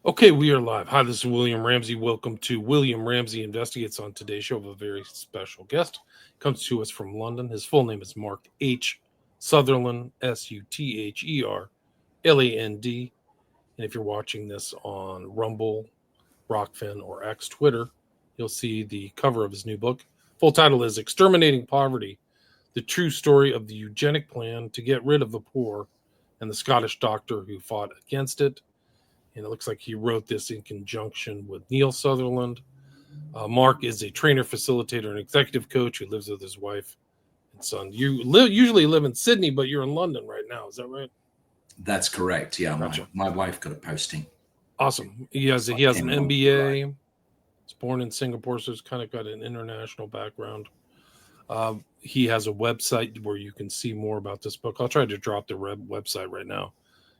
Okay, we are live. Hi, this is William Ramsey. Welcome to William Ramsey Investigates. On today's show, of a very special guest. Comes to us from London. His full name is Mark H. Sutherland, Sutherland. And if you're watching this on Rumble, Rockfin, or X Twitter, you'll see the cover of his new book. Full title is Exterminating Poverty, the true story of the Eugenic plan to get rid of the poor and the Scottish doctor who fought against it. And it looks like he wrote this in conjunction with Neil Sutherland. Mark is a trainer, facilitator, and executive coach who lives with his wife and son. You usually live in Sydney, but you're in London right now. Is that right? That's correct. Yeah, Gotcha. my wife got a posting. Awesome. He has an MBA. He's born in Singapore, so he's kind of got an international background. He has a website where you can see more about this book. I'll try to drop the website right now.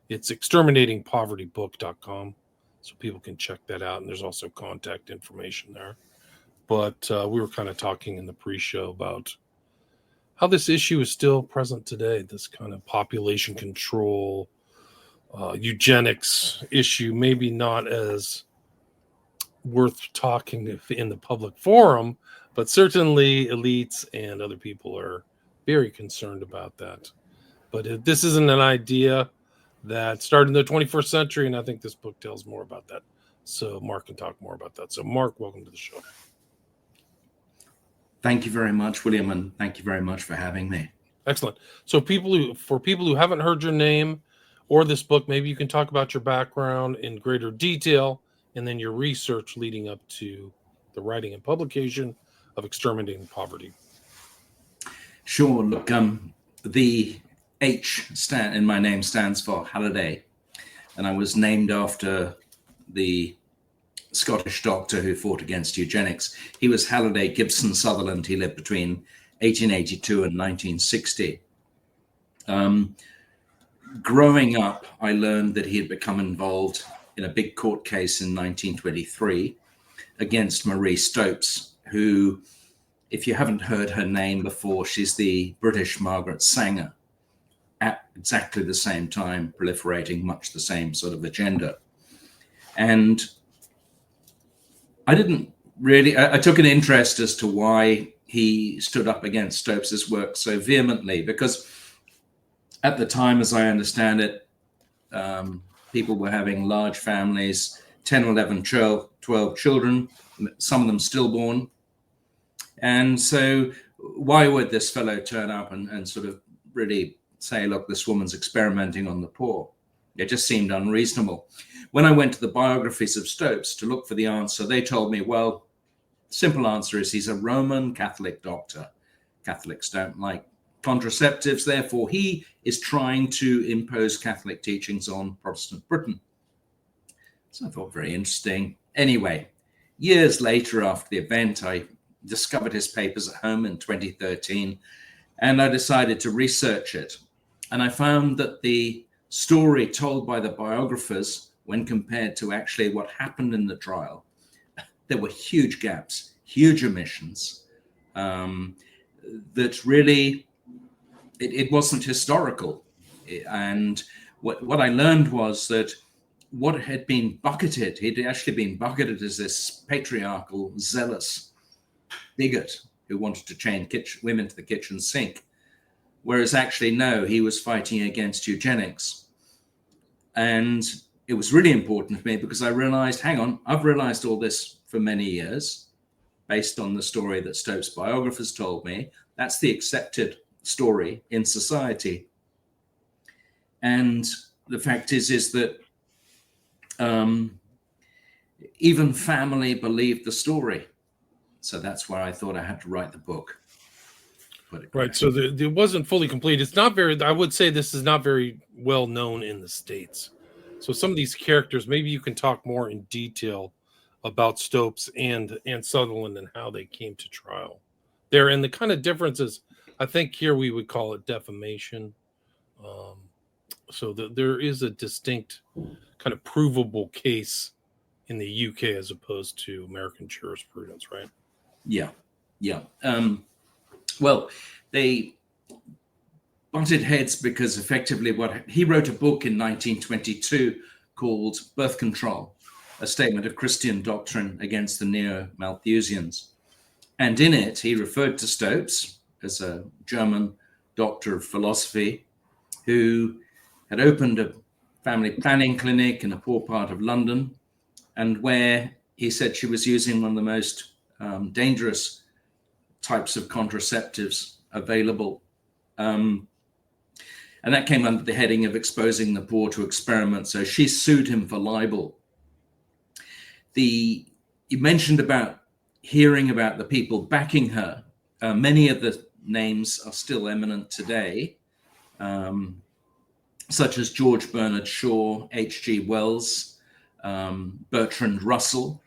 It's exterminatingpovertybook.com, so people can check that out. And there's also contact information there. But we were kind of talking in the pre-show about how this issue is still present today, this kind of population control, eugenics issue, maybe not as worth talking in the public forum, but certainly elites and other people are very concerned about that. But this isn't an idea that started in the 21st century, and I think this book tells more about that. So Mark can talk more about that. So Mark, welcome to the show. Thank you very much, William, and thank you very much for having me. Excellent. So for people who haven't heard your name or this book, maybe you can talk about your background in greater detail and then your research leading up to the writing and publication of Exterminating Poverty. Sure. Look, the H in my name stands for Halliday, and I was named after the Scottish doctor who fought against eugenics. He was Halliday Gibson Sutherland. He lived between 1882 and 1960. Growing up, I learned that he had become involved in a big court case in 1923 against Marie Stopes, who, if you haven't heard her name before, she's the British Margaret Sanger, at exactly the same time proliferating much the same sort of agenda. And I took an interest as to why he stood up against Stopes's work so vehemently, because at the time, as I understand it, people were having large families, 10, 11, 12 children, some of them stillborn. And so why would this fellow turn up and sort of really say, look, this woman's experimenting on the poor? It just seemed unreasonable. When I went to the biographies of Stopes to look for the answer, they told me, well, simple answer is he's a Roman Catholic doctor. Catholics don't like contraceptives, therefore he is trying to impose Catholic teachings on Protestant Britain. So I thought, very interesting. Anyway, years later after the event, I discovered his papers at home in 2013, and I decided to research it. And I found that the story told by the biographers, when compared to actually what happened in the trial, there were huge gaps, huge omissions, that really, it wasn't historical. And what I learned was that what had been bucketed, he'd actually been bucketed as this patriarchal, zealous bigot who wanted to chain women to the kitchen sink. Whereas actually, no, he was fighting against eugenics. And it was really important to me because I realized, hang on, I've realized all this for many years based on the story that Stopes' biographers told me. That's the accepted story in society. And the fact is that even family believed the story. So that's why I thought I had to write the book. Right. So it wasn't fully complete. It's not very, I would say this is not very well known in the States. So some of these characters, maybe you can talk more in detail about Stopes and Sutherland and how they came to trial there. And the kind of differences, I think here we would call it defamation. So there is a distinct kind of provable case in the UK as opposed to American jurisprudence, right? Yeah. Well, they butted heads because effectively he wrote a book in 1922 called Birth Control, a statement of Christian doctrine against the Neo-Malthusians. And in it, he referred to Stopes as a German doctor of philosophy who had opened a family planning clinic in a poor part of London, and where he said she was using one of the most dangerous types of contraceptives available. And that came under the heading of exposing the poor to experiments. So she sued him for libel. You mentioned about hearing about the people backing her. Many of the names are still eminent today, such as George Bernard Shaw, H.G. Wells, Bertrand Russell,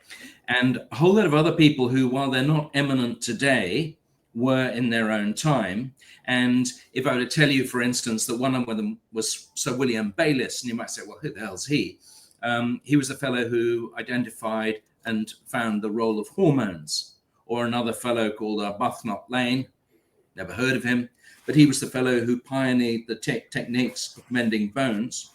and a whole lot of other people who, while they're not eminent today, were in their own time. And if I were to tell you, for instance, that one of them was Sir William Bayliss, and you might say, well, who the hell's he? He was the fellow who identified and found the role of hormones. Or another fellow called Arbuthnot Lane, never heard of him, but he was the fellow who pioneered the techniques of mending bones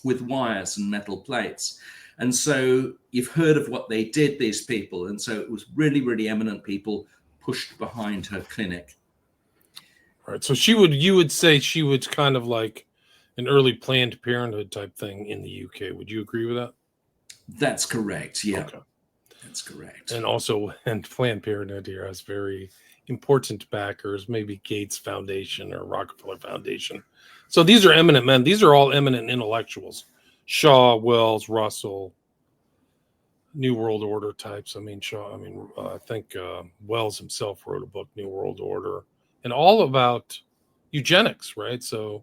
with wires and metal plates. And so you've heard of what they did, these people. And so it was really, really eminent people pushed behind her clinic. Right. So you would say she was kind of like an early Planned Parenthood type thing in the UK. Would you agree with that? That's correct. Yeah. Okay. That's correct. And also, and Planned Parenthood here has very important backers, maybe Gates Foundation or Rockefeller Foundation. So these are eminent men. These are all eminent intellectuals. Shaw, Wells, Russell, New World Order types. I think Wells himself wrote a book, New World Order, and all about eugenics, right? So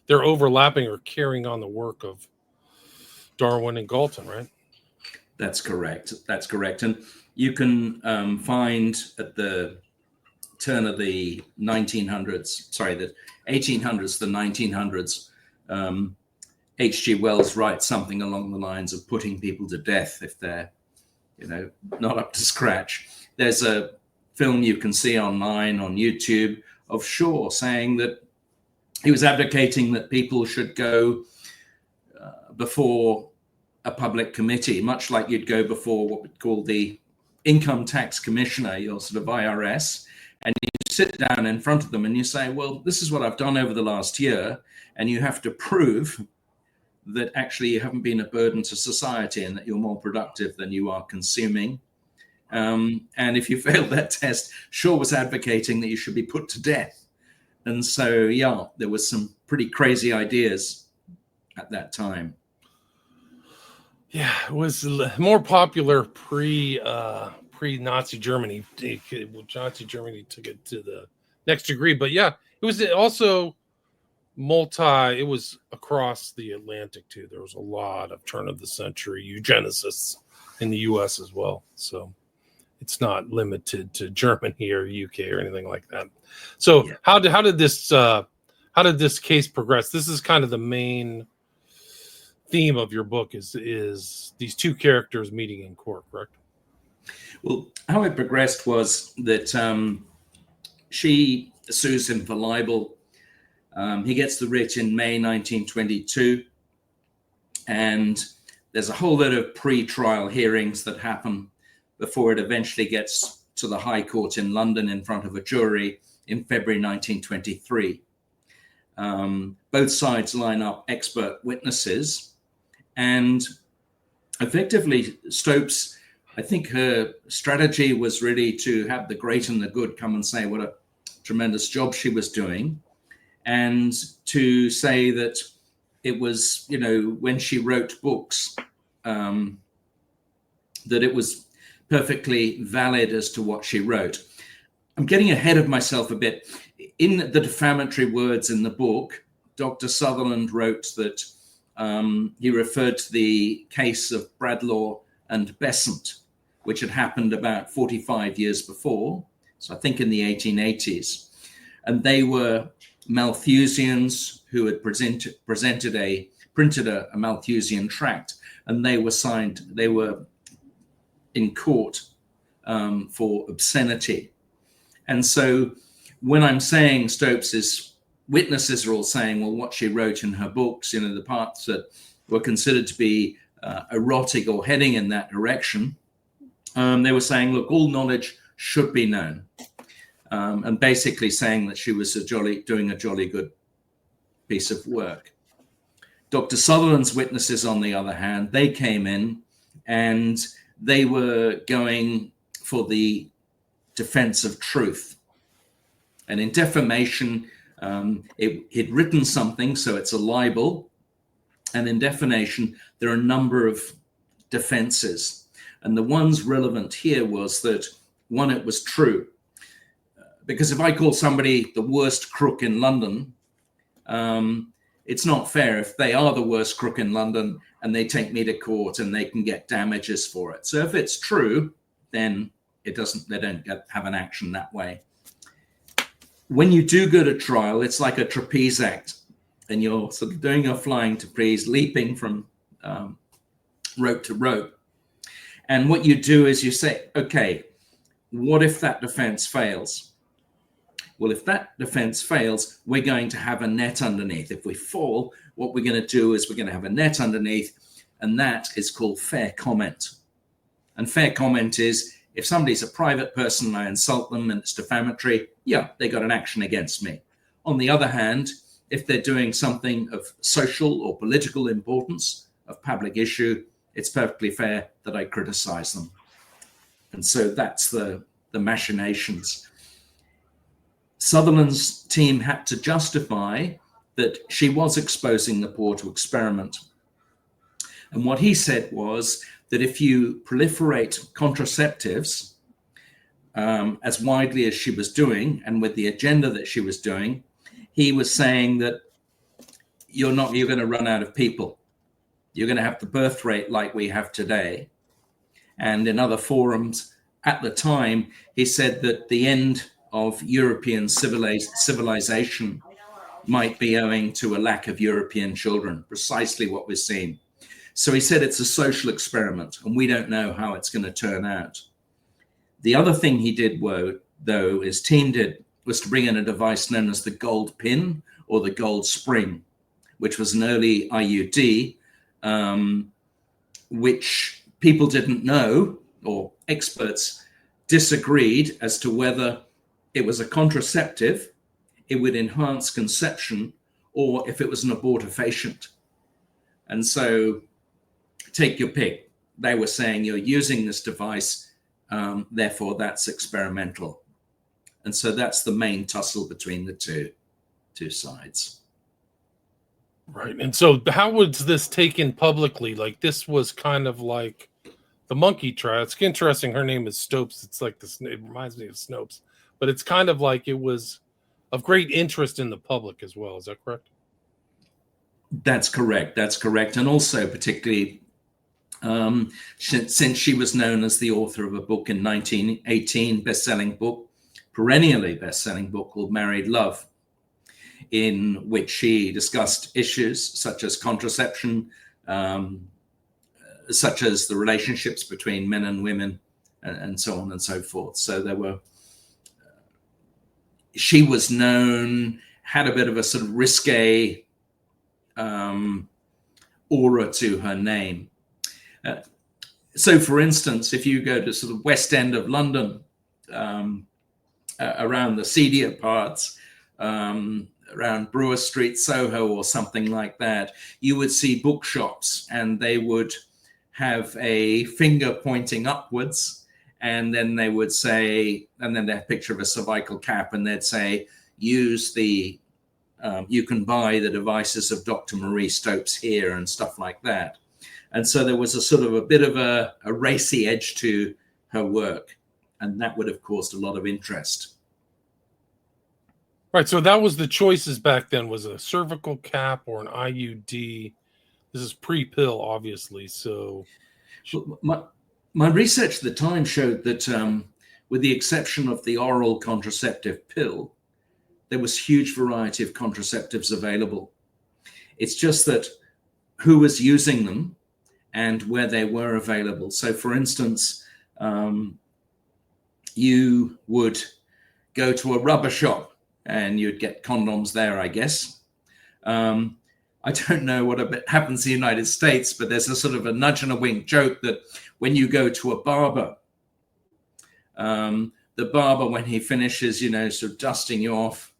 they're overlapping or carrying on the work of Darwin and Galton, right? That's correct. That's correct. And you can find at the turn of the 1800s, the 1900s, H.G. Wells writes something along the lines of putting people to death if they're, not up to scratch. There's a film you can see online on YouTube of Shaw saying that he was advocating that people should go before a public committee, much like you'd go before what we'd call the income tax commissioner, your sort of IRS, and you sit down in front of them and you say, well, this is what I've done over the last year, and you have to prove that actually you haven't been a burden to society and that you're more productive than you are consuming. And if you failed that test, Shaw was advocating that you should be put to death. And so, yeah, there was some pretty crazy ideas at that time. Yeah, it was more popular pre-Nazi Germany. Nazi Germany took it to the next degree. But yeah, it was also it was across the Atlantic too. There was a lot of turn of the century eugenicists in the US as well. So it's not limited to Germany or UK or anything like that. So yeah. How did this case progress? This is kind of the main theme of your book is these two characters meeting in court, correct? Well, how it progressed was that she sues him for libel. He gets the writ in May 1922, and there's a whole lot of pre-trial hearings that happen before it eventually gets to the High Court in London in front of a jury in February 1923. Both sides line up expert witnesses, and effectively Stopes, I think her strategy was really to have the great and the good come and say what a tremendous job she was doing, and to say that it was, when she wrote books, that it was perfectly valid as to what she wrote. I'm getting ahead of myself a bit. In the defamatory words in the book, Dr. Sutherland wrote that he referred to the case of Bradlaugh and Besant, which had happened about 45 years before, so I think in the 1880s. And they were Malthusians who had printed a Malthusian tract, and they were in court for obscenity. And so when I'm saying Stopes's witnesses are all saying, well, what she wrote in her books, the parts that were considered to be erotic or heading in that direction, they were saying, look, all knowledge should be known. And basically saying that she was doing a jolly good piece of work. Dr. Sutherland's witnesses, on the other hand, they came in and they were going for the defense of truth. And in defamation, he'd written something, so it's a libel. And in defamation, there are a number of defenses. And the ones relevant here was that, one, it was true. Because if I call somebody the worst crook in London, it's not fair if they are the worst crook in London and they take me to court and they can get damages for it. So if it's true, then they don't have an action that way. When you do go to trial, it's like a trapeze act, and you're sort of doing a flying trapeze, leaping from rope to rope. And what you do is you say, okay, what if that defense fails? Well, if that defense fails, we're going to have a net underneath. If we fall, what we're going to do is we're going to have a net underneath, and that is called fair comment. And fair comment is, if somebody's a private person and I insult them and it's defamatory, yeah, they got an action against me. On the other hand, if they're doing something of social or political importance, of public issue, it's perfectly fair that I criticize them. And so that's the machinations. Sutherland's team had to justify that she was exposing the poor to experiment. And what he said was that if you proliferate contraceptives as widely as she was doing, and with the agenda that she was doing, he was saying that you're going to run out of people. You're going to have the birth rate like we have today. And in other forums at the time, he said that the end of European civilization might be owing to a lack of European children, precisely what we're seeing. So he said it's a social experiment, and we don't know how it's going to turn out. The other thing he did, though, his team did, was to bring in a device known as the gold pin or the gold spring, which was an early IUD, which people didn't know, or experts disagreed as to whether it was a contraceptive, it would enhance conception, or if it was an abortifacient. And so take your pick. They were saying you're using this device, therefore that's experimental. And so that's the main tussle between the two sides. Right. And so how was this taken publicly? Like, this was kind of like the monkey trial. It's interesting. Her name is Stopes. It's like this. It reminds me of Snopes. But it's kind of like it was of great interest in the public as well. Is that correct? That's correct. That's correct. And also particularly since she was known as the author of a book in 1918, best-selling book, perennially best-selling book called Married Love, in which she discussed issues such as contraception, such as the relationships between men and women, and so on and so forth. So there were, she was known, had a bit of a sort of risque aura to her name. So for instance, if you go to sort of West End of London, around the seedier parts, around Brewer Street, Soho, or something like that, you would see bookshops, and they would have a finger pointing upwards, and then they would say, and then they have a picture of a cervical cap, and they'd say, use the, you can buy the devices of Dr. Marie Stopes here, and stuff like that. And so there was a sort of a bit of a racy edge to her work, and that would have caused a lot of interest. Right, so that was the choices back then, was a cervical cap or an IUD. This is pre-pill, obviously. So my research at the time showed that with the exception of the oral contraceptive pill, there was huge variety of contraceptives available. It's just that who was using them and where they were available. So for instance, you would go to a rubber shop and you'd get condoms there, I guess. I I don't know what happens in the United States, but there's a sort of a nudge and a wink joke that when you go to a barber, the barber, when he finishes, sort of dusting you off,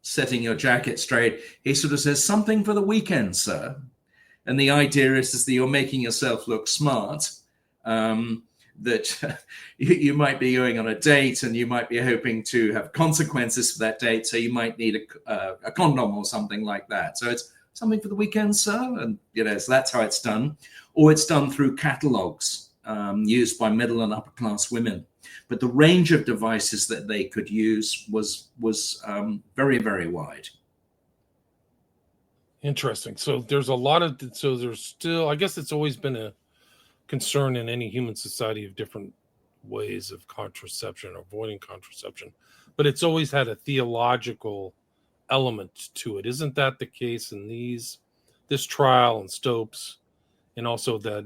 setting your jacket straight, he sort of says, "Something for the weekend, sir." And the idea is that you're making yourself look smart, that you might be going on a date and you might be hoping to have consequences for that date. So you might need a condom or something like that. So it's something for the weekend, sir. And, so that's how it's done. Or it's done through catalogs used by middle and upper class women. But the range of devices that they could use was very, very wide. Interesting. So there's still, I guess it's always been a concern in any human society of different ways of contraception or avoiding contraception, but it's always had a theological element to it. Isn't that the case in this trial and Stopes, and also that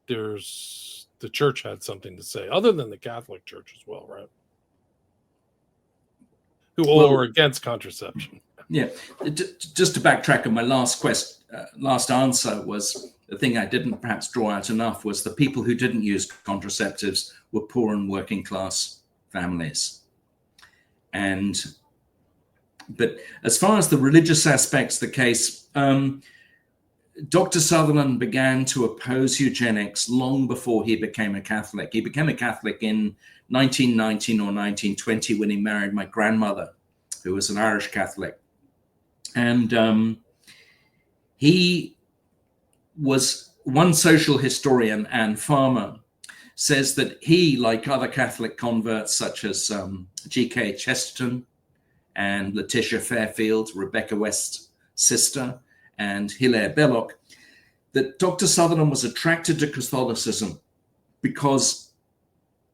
the church had something to say, other than the Catholic Church as well, right? Who are against contraception. Yeah, just to backtrack on my last answer, was the thing I didn't perhaps draw out enough was the people who didn't use contraceptives were poor and working class families. But as far as the religious aspects of the case, Dr. Sutherland began to oppose eugenics long before he became a Catholic. He became a Catholic in 1919 or 1920 when he married my grandmother, who was an Irish Catholic. And he was, one social historian, Anne Farmer, says that he, like other Catholic converts such as G.K. Chesterton and Letitia Fairfield, Rebecca West's sister, and Hilaire Belloc, that Dr. Sutherland was attracted to Catholicism because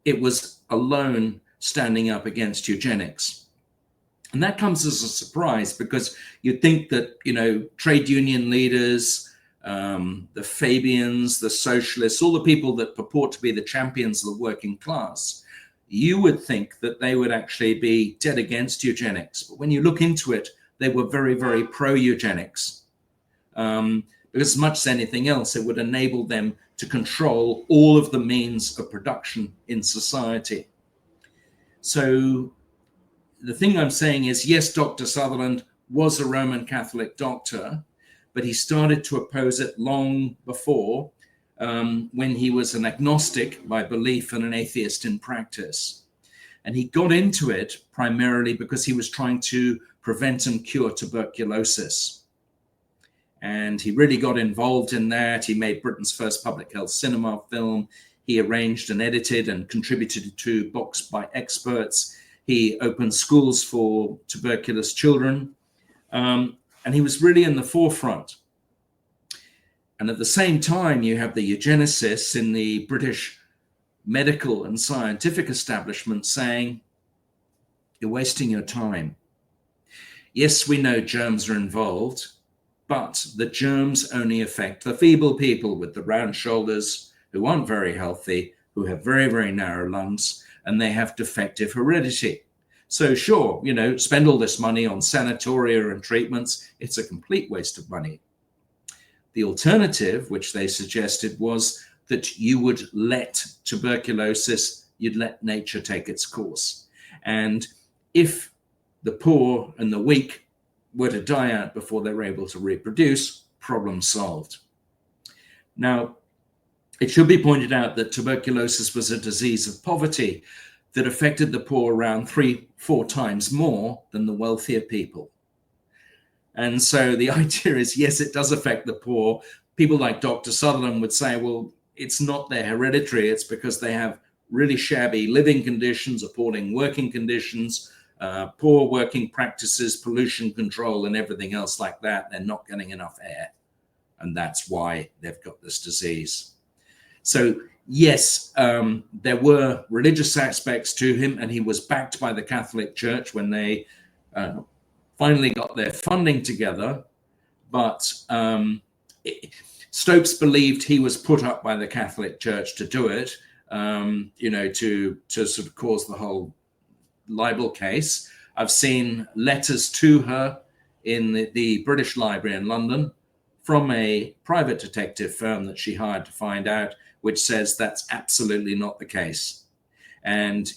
it was alone standing up against eugenics. And that comes as a surprise because you'd think that, trade union leaders, the Fabians, the socialists, all the people that purport to be the champions of the working class, you would think that they would actually be dead against eugenics. But when you look into it, they were very, very pro-eugenics. Because as much as anything else, it would enable them to control all of the means of production in society. So the thing I'm saying is, yes, Dr. Sutherland was a Roman Catholic doctor, but he started to oppose it long before, when he was an agnostic by belief and an atheist in practice. And he got into it primarily because he was trying to prevent and cure tuberculosis. And he really got involved in that. He made Britain's first public health cinema film. He arranged and edited and contributed to books by experts. He opened schools for tuberculous children. And he was really in the forefront. And at the same time, you have the eugenicists in the British medical and scientific establishment saying, "You're wasting your time. Yes, we know germs are involved, but the germs only affect the feeble people with the round shoulders who aren't very healthy, who have very, very narrow lungs, and they have defective heredity. So sure, spend all this money on sanatoria and treatments. It's a complete waste of money." The alternative, which they suggested, was that you would let tuberculosis, you'd let nature take its course. And if the poor and the weak were to die out before they were able to reproduce, problem solved. Now, it should be pointed out that tuberculosis was a disease of poverty that affected the poor around 3-4 times more than the wealthier people. And so the idea is, yes, it does affect the poor. People like Dr. Sutherland would say, well, it's not their hereditary, it's because they have really shabby living conditions, appalling working conditions, poor working practices, pollution control, and everything else like that. They're not getting enough air. And that's why they've got this disease. So yes, there were religious aspects to him, and he was backed by the Catholic Church when they finally got their funding together. But Stopes believed he was put up by the Catholic Church to do it, to sort of cause the whole libel case. I've seen letters to her in the British Library in London from a private detective firm that she hired to find out, which says that's absolutely not the case. And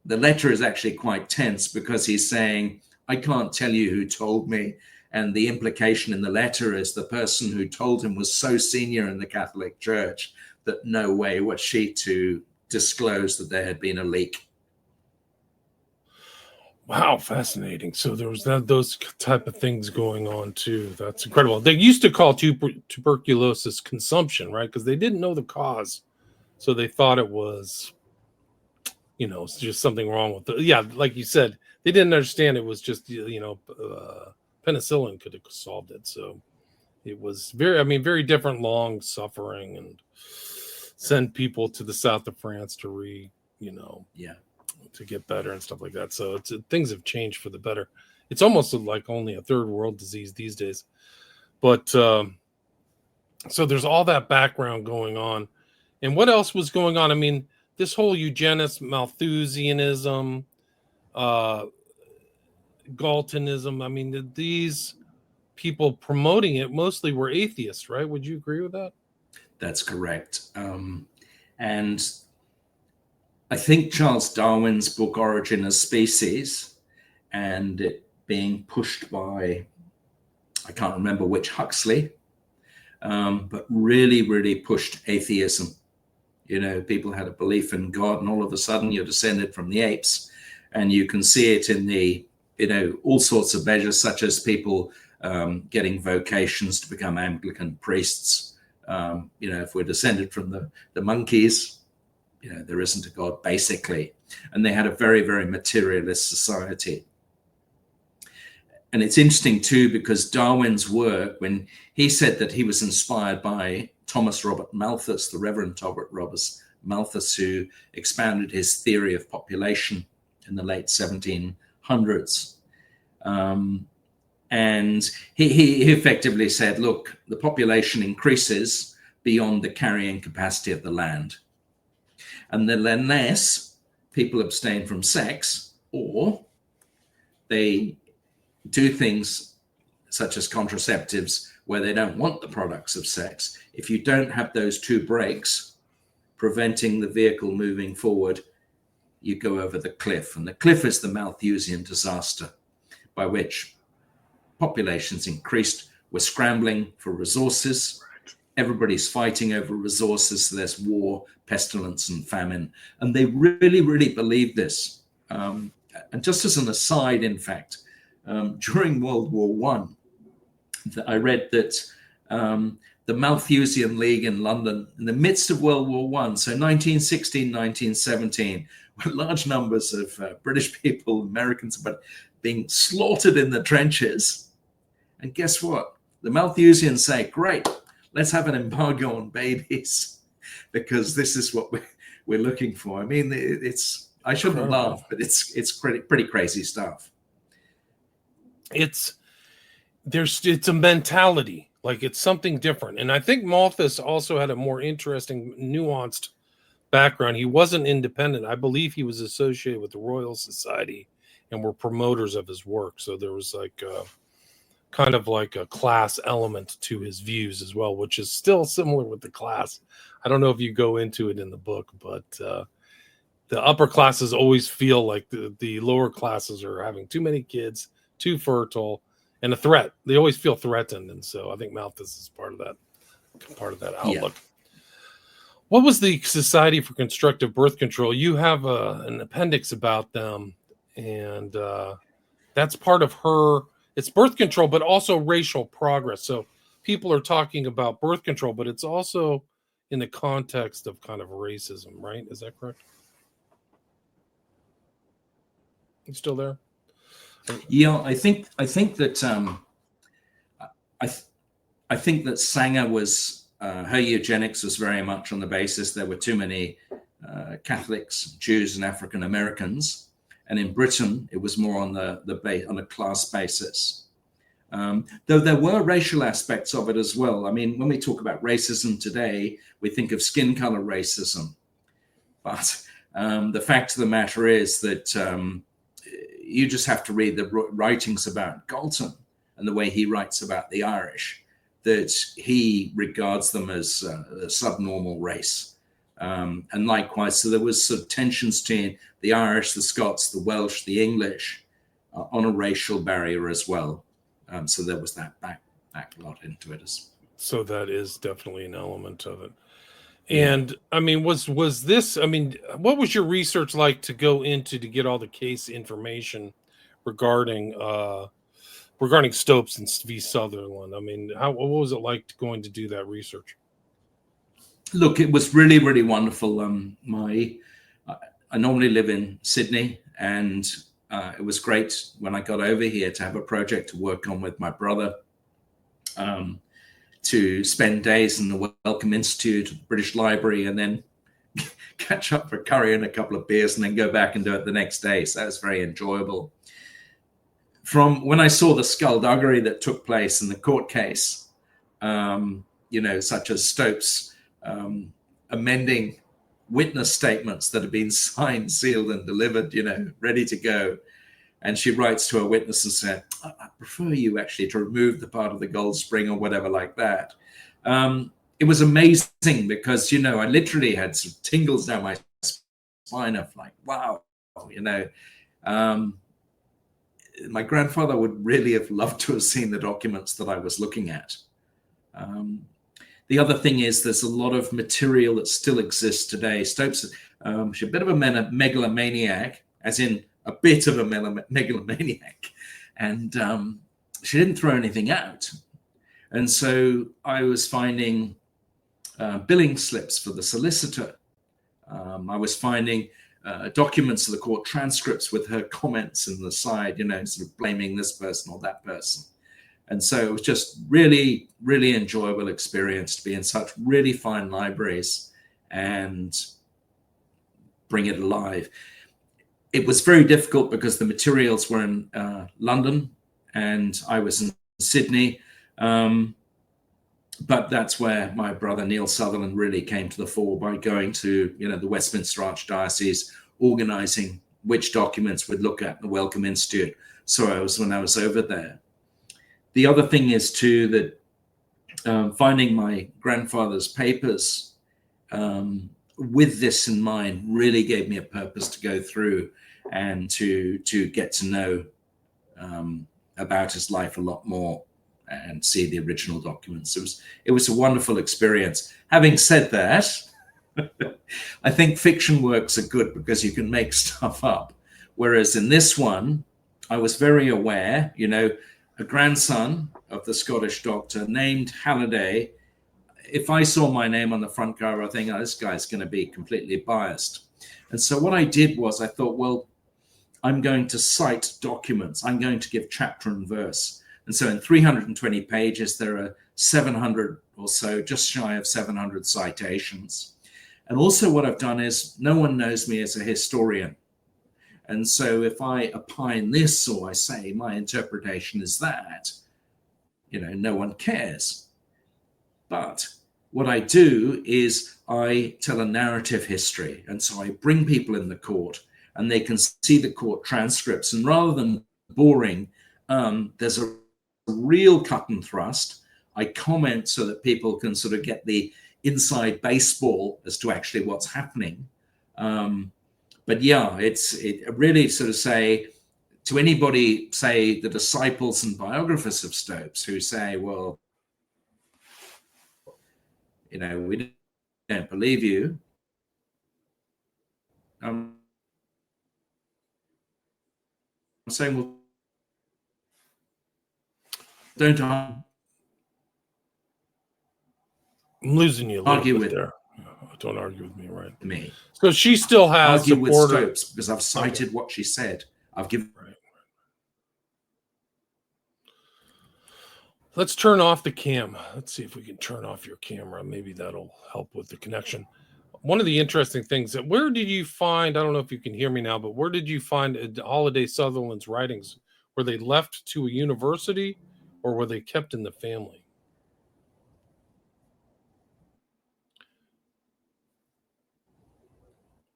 the letter is actually quite tense because he's saying, I can't tell you who told me. And the implication in the letter is the person who told him was so senior in the Catholic Church that no way was she to disclose that there had been a leak. Wow, fascinating. So there was those type of things going on too. That's incredible. They used to call tuberculosis consumption, right? Because they didn't know the cause, so they thought it was, it's just something wrong with it. Yeah, like you said, they didn't understand it was just penicillin could have solved it. So it was very different, long suffering, and send people to the south of France to to get better and stuff like that. So things have changed for the better. It's almost like only a third world disease these days. But so there's all that background going on. And what else was going on? I mean, this whole eugenics, Malthusianism, Galtonism. I mean, these people promoting it mostly were atheists, right? Would you agree with that? That's correct. And I think Charles Darwin's book Origin of Species, and it being pushed by, I can't remember which Huxley, but really pushed atheism. People had a belief in God, and all of a sudden you're descended from the apes. And you can see it in the, all sorts of measures, such as people getting vocations to become Anglican priests. If we're descended from the monkeys, there isn't a God, basically. And they had a very materialist society. And it's interesting too, because Darwin's work, when he said that he was inspired by Thomas Robert Malthus, the Reverend Thomas Malthus, who expounded his theory of population in the late 1700s. And he effectively said, look, the population increases beyond the carrying capacity of the land. And then unless people abstain from sex, or they do things such as contraceptives where they don't want the products of sex, if you don't have those two brakes preventing the vehicle moving forward, you go over the cliff. And the cliff is the Malthusian disaster, by which populations increased. We're scrambling for resources. Everybody's fighting over resources. So there's war, pestilence, and famine. And they really believe this. And just as an aside, in fact, during World War I read that the Malthusian League in London, in the midst of World War I, so 1916, 1917, where large numbers of British people, Americans, but being slaughtered in the trenches. And guess what? The Malthusians say, great, let's have an embargo on babies, because this is what we're looking for. I mean, I shouldn't laugh, but it's pretty crazy stuff. It's a mentality, like it's something different. And I think Malthus also had a more interesting, nuanced background. He wasn't independent. I believe he was associated with the Royal Society and were promoters of his work. So there was kind of like a class element to his views as well, which is still similar with the class. I don't know if you go into it in the book, but the upper classes always feel like the lower classes are having too many kids, too fertile, and a threat. They always feel threatened. And so I think Malthus is part of that outlook. Yeah. What was the Society for Constructive Birth Control? You have an appendix about them, and that's part of her. It's birth control, but also racial progress. So people are talking about birth control, but it's also in the context of kind of racism, right? Is that correct? You still there? Yeah, I think that I think that Sanger was her eugenics was very much on the basis there were too many Catholics, Jews, and African Americans, and in Britain it was more on on a class basis. Though there were racial aspects of it as well. I mean, when we talk about racism today, we think of skin color racism, but the fact of the matter is that you just have to read the writings about Galton and the way he writes about the Irish. that he regards them as a subnormal race. And likewise, so there was sort of tensions between the Irish, the Scots, the Welsh, the English on a racial barrier as well. So there was that back lot into it. So that is definitely an element of it. And I mean, was this, I mean, what was your research like to go into to get all the case information regarding Stopes and v. Sutherland? I mean, what was it like going to do that research? Look, it was really, really wonderful. I normally live in Sydney, and it was great when I got over here to have a project to work on with my brother, to spend days in the Wellcome Institute, British Library, and then catch up for curry and a couple of beers and then go back and do it the next day. So that was very enjoyable. From when I saw the skullduggery that took place in the court case, such as Stopes amending witness statements that have been signed, sealed, and delivered, ready to go. And she writes to her witness and said, I prefer you actually to remove the part of the gold spring or whatever like that. It was amazing because, I literally had some tingles down my spine of like, wow, my grandfather would really have loved to have seen the documents that I was looking at. The other thing is there's a lot of material that still exists today. Stopes, she's a bit of a megalomaniac, as in a bit of a megalomaniac. And she didn't throw anything out. And so I was finding billing slips for the solicitor. I was finding documents of the court transcripts with her comments in the side, sort of blaming this person or that person. And so it was just really, really enjoyable experience to be in such really fine libraries and bring it alive. It was very difficult because the materials were in London and I was in Sydney. But that's where my brother Neil Sutherland really came to the fore by going to, the Westminster Archdiocese, organizing which documents we'd look at in the Wellcome Institute. So when I was over there. The other thing is too that finding my grandfather's papers with this in mind really gave me a purpose to go through and to get to know about his life a lot more and see the original documents. It was a wonderful experience. Having said that, I think fiction works are good because you can make stuff up. Whereas in this one, I was very aware, a grandson of the Scottish doctor named Halliday. If I saw my name on the front cover, I think, this guy's going to be completely biased. And so what I did was I thought, well, I'm going to cite documents. I'm going to give chapter and verse. And so in 320 pages, there are 700 or so, just shy of 700 citations. And also what I've done is no one knows me as a historian. And so if I opine this or I say my interpretation is that, no one cares. But what I do is I tell a narrative history. And so I bring people in the court and they can see the court transcripts. And rather than boring, there's a real cut and thrust. I comment so that people can sort of get the inside baseball as to actually what's happening. But yeah, it really sort of say to anybody, say the disciples and biographers of Stopes who say, well, we don't believe you. I'm saying, well, don't I'm losing you a little bit there. Don't argue with me, right? Me. So she still has argue with Stopes because I've cited what she said. I've given. Right. Let's turn off the cam. Let's see if we can turn off your camera. Maybe that'll help with the connection. One of the interesting things that where did you find? I don't know if you can hear me now, but where did you find Holiday Sutherland's writings? Were they left to a university, or were they kept in the family?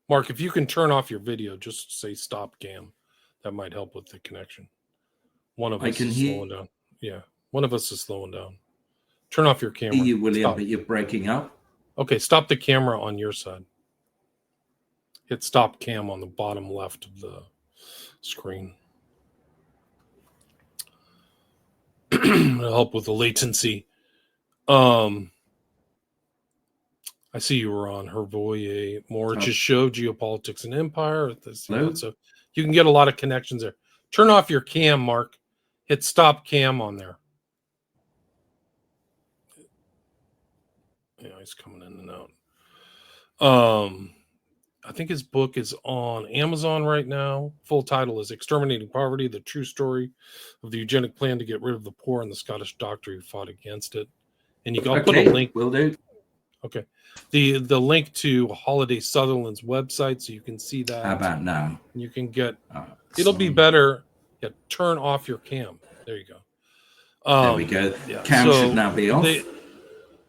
Mark, if you can turn off your video, just say stop cam. That might help with the connection. One of us is slowing down. Yeah, one of us is slowing down. Turn off your camera. You, William, Stop. but you're breaking up. Okay, stop the camera on your side. Hit stop cam on the bottom left of the screen. It'll help with the latency. I see you were on Hervoye more. It just showed geopolitics and empire. So you can get a lot of connections there. Turn off your cam, Mark. Hit stop cam on there. Yeah, he's coming in and out. I think his book is on Amazon right now. Full title is Exterminating Poverty, the True Story of the Eugenic Plan to Get Rid of the Poor and the Scottish Doctor Who Fought Against It. And I'll put a link. Will do. Okay. The link to Holiday Sutherland's website, so you can see that. How about now? You can get, it'll be better. Yeah, turn off your cam. There you go. There we go. Yeah, cam should now be off.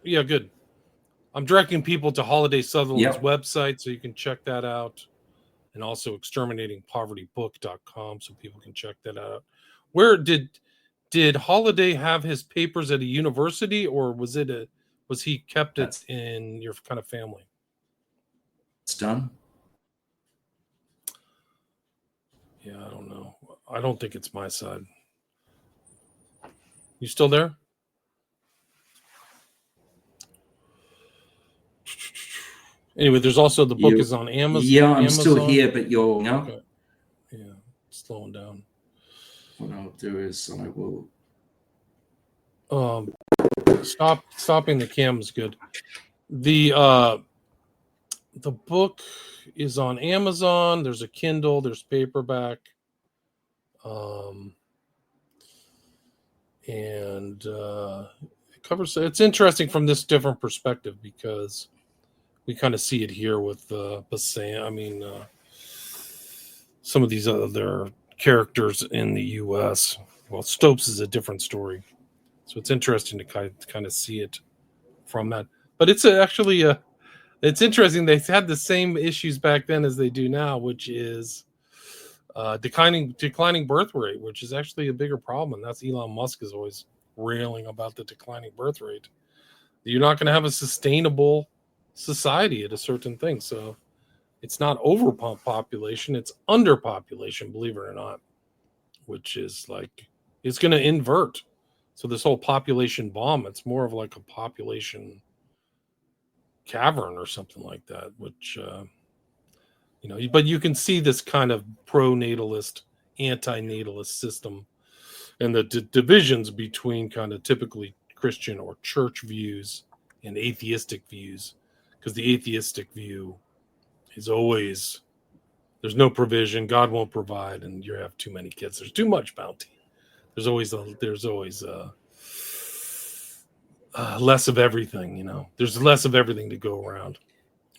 Yeah, good. I'm directing people to Holiday Sutherland's website, so you can check that out. And also exterminatingpovertybook.com, so people can check that out. Where did Holiday have his papers at a university, or was he kept it in your kind of family? It's done. Yeah, I don't know. I don't think it's my side. You still there? Anyway, there's also the book is on Amazon. Yeah, I'm still here, but you're okay. Yeah, slowing down. What I'll do is I will stopping the cam is good. The book is on Amazon. There's a Kindle. There's paperback. And it covers. It's interesting from this different perspective because we kind of see it here with Bassan. I mean, some of these other characters in the U.S. Well, Stopes is a different story, so it's interesting to kind of see it from that. But it's actually it's interesting. They had the same issues back then as they do now, which is declining birth rate, which is actually a bigger problem. And that's Elon Musk is always railing about the declining birth rate. You're not going to have a sustainable society at a certain thing. So it's not overpopulation, it's underpopulation, believe it or not, which is like it's going to invert. So this whole population bomb, it's more of like a population cavern or something like that, which but you can see this kind of pro-natalist, anti-natalist system and the divisions between kind of typically Christian or church views and atheistic views. Because the atheistic view is always there's no provision, God won't provide, and you have too many kids. There's too much bounty. There's always less of everything. There's less of everything to go around,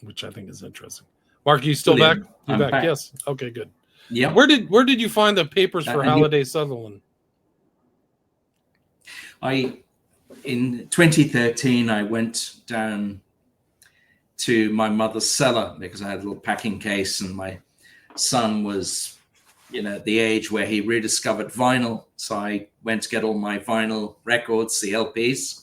which I think is interesting. Mark, are you still back? You're back. Yes. Okay, good. Yeah. Where did you find the papers for Holiday Sutherland? In 2013, I went down to my mother's cellar because I had a little packing case, and my son was, at the age where he rediscovered vinyl. So I went to get all my vinyl records, the LPs,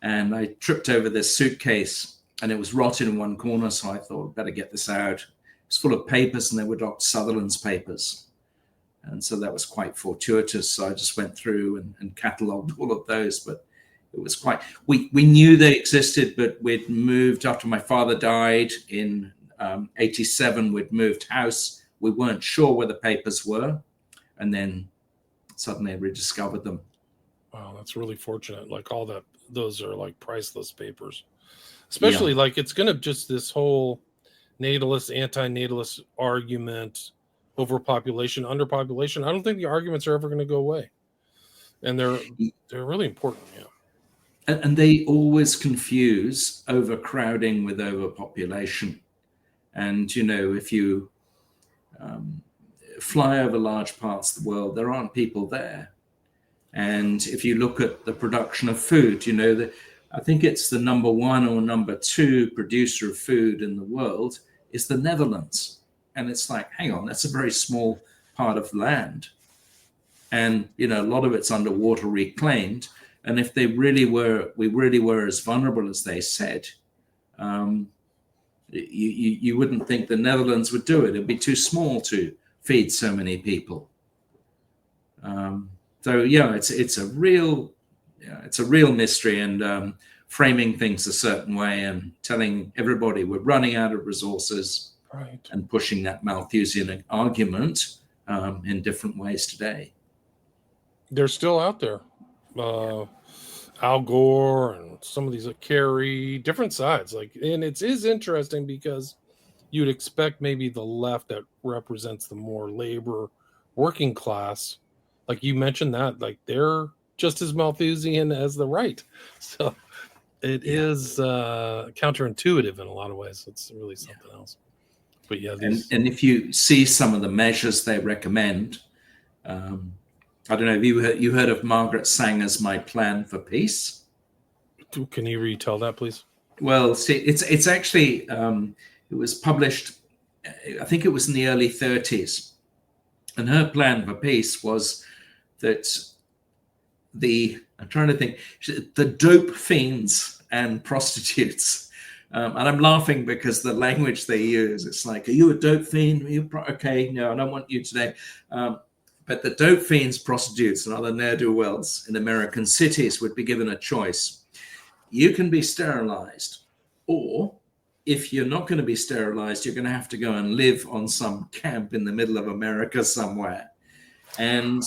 and I tripped over this suitcase. And it was rotted in one corner, so I thought, better get this out. It was full of papers, and they were Dr. Sutherland's papers. And so that was quite fortuitous. So I just went through and catalogued all of those. But it was quite... We knew they existed, but we'd moved after my father died in 87. We'd moved house. We weren't sure where the papers were. And then suddenly I rediscovered them. Wow, that's really fortunate. Like all that, those are like priceless papers. Especially like it's going to just this whole natalist, anti-natalist argument, overpopulation, underpopulation. I don't think the arguments are ever going to go away. And they're really important. Yeah. And they always confuse overcrowding with overpopulation. And, if you fly over large parts of the world, there aren't people there. And if you look at the production of food, I think it's the number one or number two producer of food in the world is the Netherlands. And it's like, hang on, that's a very small part of land. And, a lot of it's underwater reclaimed. And if we really were as vulnerable as they said, you wouldn't think the Netherlands would do it. It'd be too small to feed so many people. So yeah, it's a real mystery, and framing things a certain way and telling everybody we're running out of resources, right, and pushing that Malthusian argument in different ways today. They're still out there. Al Gore and some of these Kerry, different sides. And it is interesting because you'd expect maybe the left that represents the more labor working class, like you mentioned that, like they're just as Malthusian as the right. So it is counterintuitive in a lot of ways. It's really something else. But yeah, and if you see some of the measures they recommend, I don't know, have you heard of Margaret Sanger's My Plan for Peace? Can you retell that, please? Well, see, it's actually it was published, I think it was in the early 30s, and her plan for peace was that I'm trying to think, the dope fiends and prostitutes. And I'm laughing because the language they use, it's like, are you a dope fiend? Okay, no, I don't want you today. But the dope fiends, prostitutes, and other ne'er-do-wells in American cities would be given a choice. You can be sterilized, or if you're not going to be sterilized, you're going to have to go and live on some camp in the middle of America somewhere. And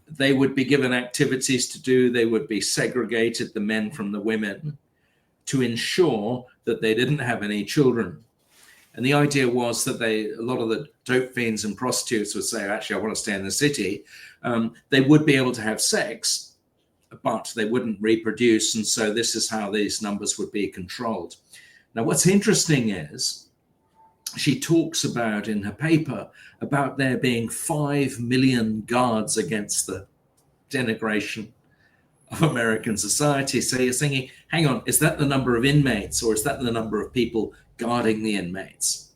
they would be given activities to do. They would be segregated, the men from the women, to ensure that they didn't have any children. And the idea was that a lot of the dope fiends and prostitutes would say, actually, I want to stay in the city. They would be able to have sex, but they wouldn't reproduce. And so this is how these numbers would be controlled. Now, what's interesting is she talks about in her paper about there being 5 million guards against the denigration of American society. So you're thinking, hang on, is that the number of inmates, or is that the number of people guarding the inmates?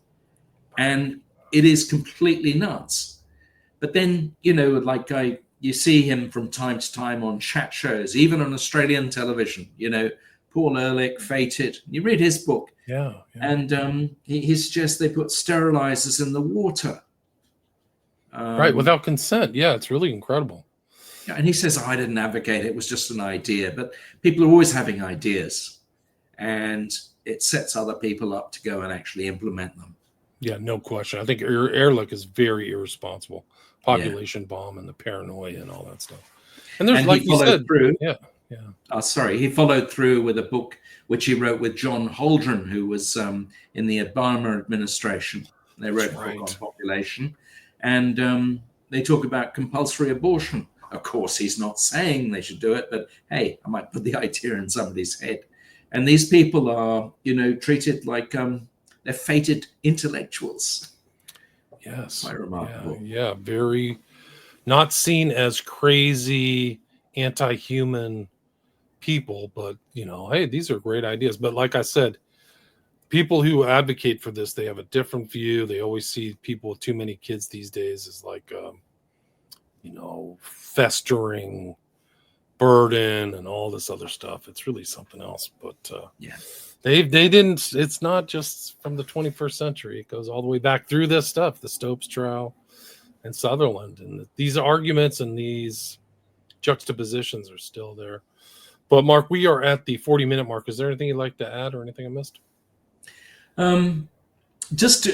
And it is completely nuts. But then, you see him from time to time on chat shows, even on Australian television, Paul Ehrlich, Fated. You read his book. Yeah. And he suggests they put sterilizers in the water. Right, without consent. Yeah, it's really incredible. And he says, I didn't advocate it. It was just an idea. But people are always having ideas. And it sets other people up to go and actually implement them. Yeah, no question. I think Ehrlich is very irresponsible. Population bomb and the paranoia and all that stuff. And there's, like you said, through. Yeah. He followed through with a book which he wrote with John Holdren, who was in the Obama administration. They wrote a book on population, and they talk about compulsory abortion. Of course, he's not saying they should do it, but hey, I might put the idea in somebody's head. And these people are, treated like they're fated intellectuals. Yes. Quite remarkable. Yeah, very not seen as crazy, anti-human people, but hey, these are great ideas. But like I said, people who advocate for this, they have a different view. They always see people with too many kids these days as like festering burden and all this other stuff. It's really something else. But they didn't, it's not just from the 21st century. It goes all the way back through this stuff, the Stopes trial and Sutherland, and these arguments and these juxtapositions are still there. But Mark, we are at the 40-minute mark. Is there anything you'd like to add or anything I missed? Just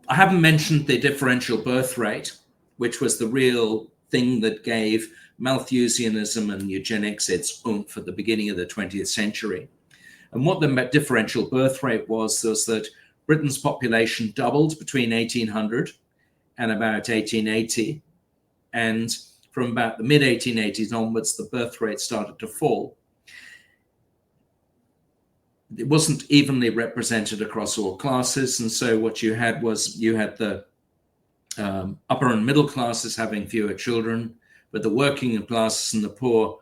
I haven't mentioned the differential birth rate, which was the real thing that gave Malthusianism and eugenics its oomph at the beginning of the 20th century. And what the differential birth rate was that Britain's population doubled between 1800 and about 1880. And from about the mid-1880s onwards, the birth rate started to fall. It wasn't evenly represented across all classes. And so what you had was the upper and middle classes having fewer children, but the working classes and the poor,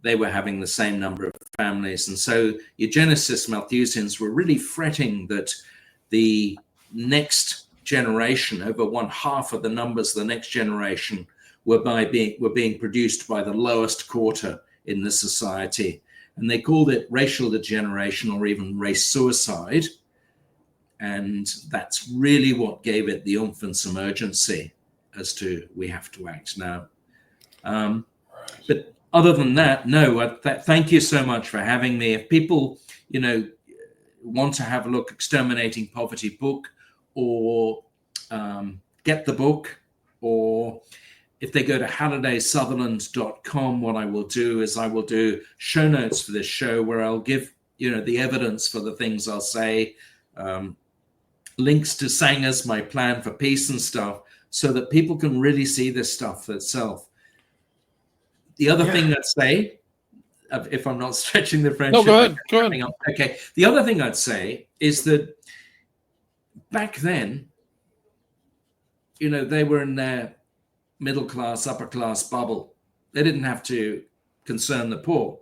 they were having the same number of families. And so eugenicists, Malthusians, were really fretting that the next generation, over one half of the numbers of the next generation, were being produced by the lowest quarter in the society. And they called it racial degeneration or even race suicide. And that's really what gave it the oomph and some urgency as to we have to act now. But other than that, no, thank you so much for having me. If people, want to have a look, Exterminating Poverty book, or get the book, or if they go to HalidaySutherland.com, what I will do is I will do show notes for this show where I'll give, the evidence for the things I'll say, links to Sanger's My Plan for Peace and stuff, so that people can really see this stuff for itself. The other thing I'd say, if I'm not stretching the friendship. No, go ahead. Okay. The other thing I'd say is that back then, they were in their middle class, upper class bubble. They didn't have to concern the poor.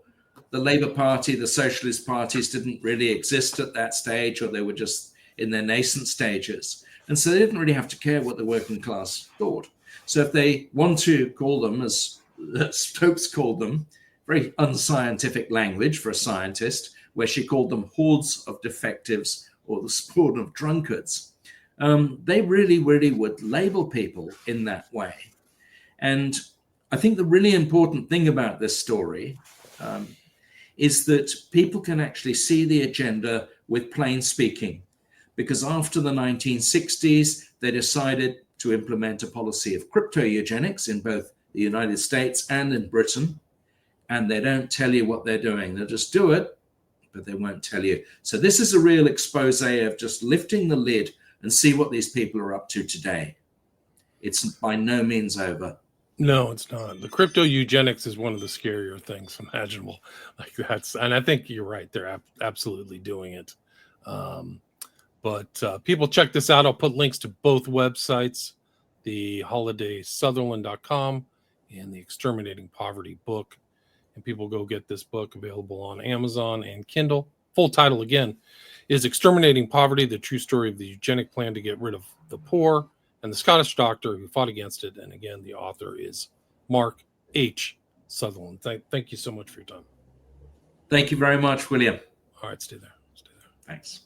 The Labour Party, the Socialist parties didn't really exist at that stage, or they were just in their nascent stages. And so they didn't really have to care what the working class thought. So if they want to call them, as Stokes called them, very unscientific language for a scientist, where she called them hordes of defectives or the spawn of drunkards, they really, really would label people in that way. And I think the really important thing about this story is that people can actually see the agenda with plain speaking. Because after the 1960s, they decided to implement a policy of crypto-eugenics in both the United States and in Britain. And they don't tell you what they're doing. They'll just do it, but they won't tell you. So this is a real expose of just lifting the lid and see what these people are up to today. It's by no means over. No, it's not. The crypto eugenics is one of the scarier things imaginable. And I think you're right. They're absolutely doing it. But people check this out. I'll put links to both websites, the HalidaySutherland.com and the Exterminating Poverty book. And people go get this book, available on Amazon and Kindle. Full title again is Exterminating Poverty, the true story of the eugenic plan to get rid of the poor and the Scottish doctor who fought against it. And again, the author is Mark H. Sutherland. Thank you so much for your time. Thank you very much, William. All right, stay there. Thanks.